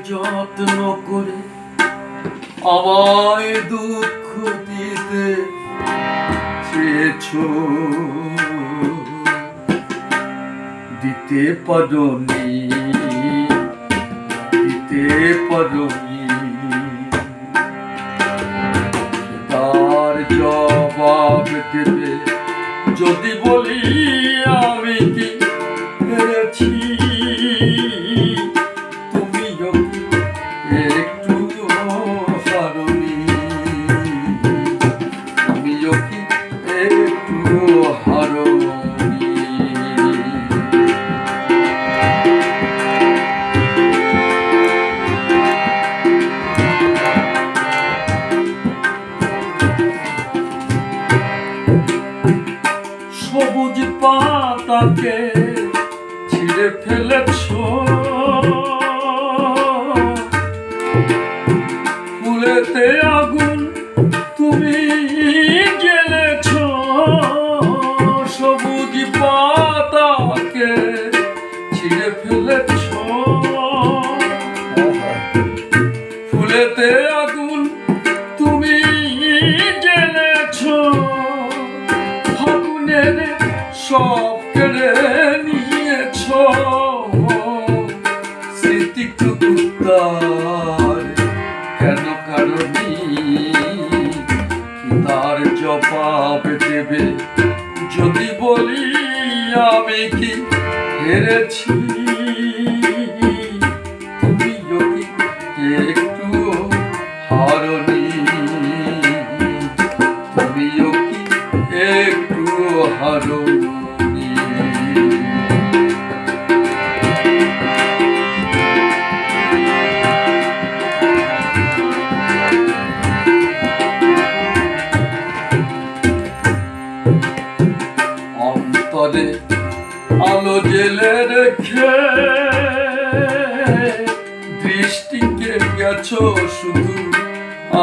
যত্ন করে আমায় দুঃখ দিতে চেয়েছো, দিতে পারোনি, দিতে পারোনি। তার জবাব দেবে যদি বলি আমি কি হেরেছি? তুমিও কি একটু হারোনি? তুমিও কি একটু হারোনি? সবুজ পাতাকে ছিঁড়ে ফেলেছো, ফুলেতে আগুন তুমি জ্বেলেছো। সবুজ পাতাকে ছিঁড়ে ফেলেছো, ফুলেতে আগুন তুমি জ্বেলেছো। ফাগুনের সব কেড়ে নিয়েছো, স্মৃতিটুকু তার কেন কারণি? তার জবাব দেবে যদি বলি আমি কি হেরেছি? তুমিও কি একটু হারোনি? তুমিও কি একটু হারোনি? অন্তরে আলো জেলে রেখে দৃষ্টিকে গেছো শুধু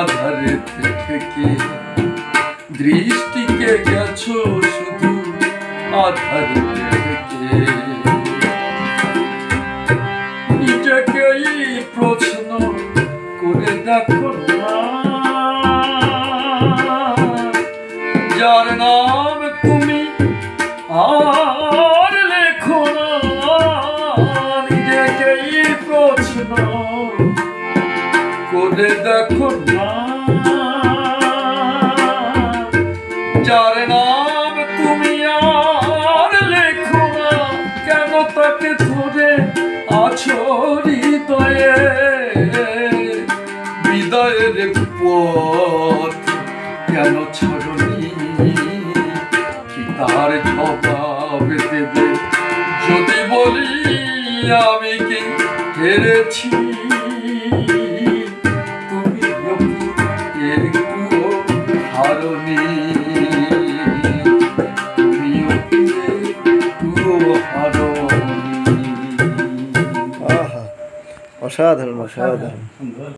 আধারে থেকে। দৃষ্টিকে গেছো শুধু আধারে থেকে। নিজেকেই প্রশ্ন করে দেখো না, যার নাম তুমি আর লেখো না। নিজেকেই প্রশ্ন করে দেখো না, যার নাম তুমি আর লেখো না। কেন তাকে ধরে আছো হৃদয়ে? বিদায়ের পথ কেন ছাড়নি? কি তার জবাব দেবে যদি বলি আমি কি হেরেছি? তুমিও কি একটু হারোনি? তুমিও কি একটু হারোনি? অসাধারণ, অসাধারণ।